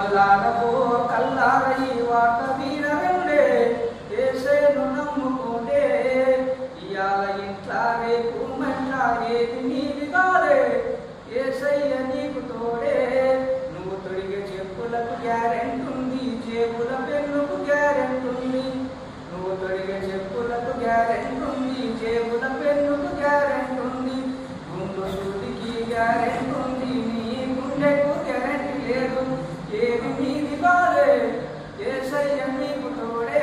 కల్లారవో కల్లార ఈ వార్త వీరరండే ఏసేను నమ్ముకోండే ఇయాల ఇంట్లా రేపు మంట్లా ఏది నీది కాదే ఏసయ్య నీకు తోడే నువ్వు తొడిగే చెప్పులకు గ్యారెంటీ ఉంది జేబుల పెన్నుకు గ్యారెంటీ ఉంది నువ్వు తొడిగే చెప్పులకు గ్యారెంటీ ఉంది జేబుల పెన్నుకు గ్యారెంటీ ఉంది గుండు సూటికి గ్యారెంటీ ఉంది నీ గుండెకు గ్యారెంటీ లేదు ఏది నీది కాదే ఏసయ్య నీకు తోడే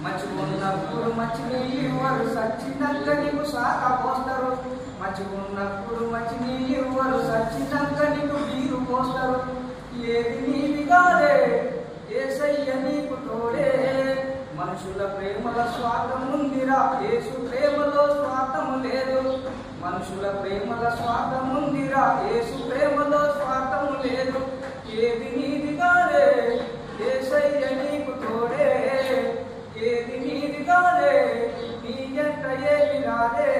మచ్చిగున్నప్పుడు మంచి నీళ్ళు ఇవ్వరు సచ్చినాక నీకు శాఖ పోస్తారు మచ్చిగున్నప్పుడు మంచి నీళ్ళు ఇవ్వరు సచ్చినాక నీకు నీరు పోస్తారు ఏది నీది కాదే ఏసయ్య నీకు తోడే మనుషుల ప్రేమల స్వార్థం ఉందిరా యేసు ప్రేమలో స్వార్థము లేదు మనుషుల ప్రేమల స్వార్థం ఉందిరా యేసు ప్రేమలో స్వార్థము లేదు ఏది నీది కాదే ఏసయ్య నీకు తోడే ఏది నీది కాదే నీ జంట ఏమి రాదే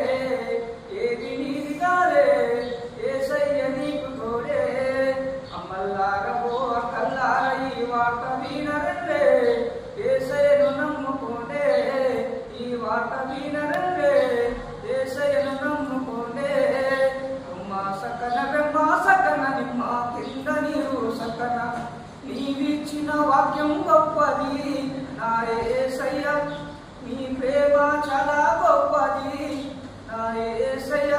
ఏది నీది కాదే ఏసయ్య నీకు తోడే అమ్మల్లారవో కల్లార ఈ వార్త వీనరండే ఏసయ్యను నమ్ముకోండే ఈ వార్త వీనరండే ఏసయ్యను నమ్ముకోండే బ్రహ్మ సకన నిమ్మ కింద నీరు సకన నీవిచ్చిన వాక్యం గొప్పది నా యేసయ్య నీ ప్రేమ చాలా గొప్పది నా యేసయ్య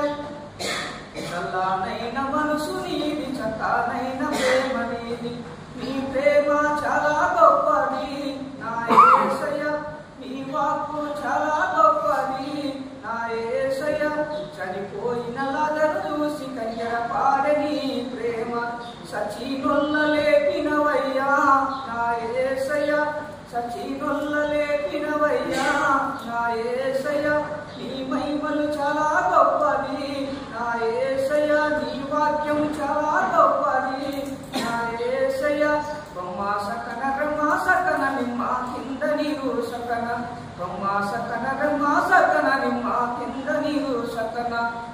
చల్లానైన మనసు నీది చక్కనైన ప్రేమ నీది నీ ప్రేమ చాలా గొప్పది నా యేసయ్య నీ వాక్కు చాలా గొప్పది నా యేసయ్య చనిపోయిన లాజరు చూసి కయ్యర పాడని ప్రేమ సచినొల్ల లేపినవయ్యా నా యేసయ్య సచినొల్ల లేపినవయ్యా నా యేసయ్య నీ మహిమలు చాలా గొప్పది నా యేసయ్య నీ వాక్యం చాలా గొప్పది నా యేసయ్య బ్రహ్మ సకన నిమ్మ కింద నీరు సకన బ్రహ్మ సకన నిమ్మ కింద నీరు సకన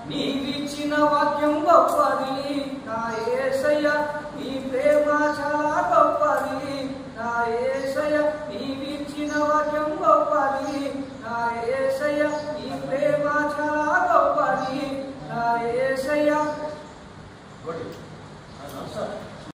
నీవిచ్చిన వాక్యం గొప్పది నా యేసయ్య నీ ప్రేమ చాలా గొప్పది నా యేసయ్య నీవిచ్చిన వాక్యం గొప్పది నా యేసయ్య నీ ప్రేమ చాలా గొప్పది నా యేసయ్య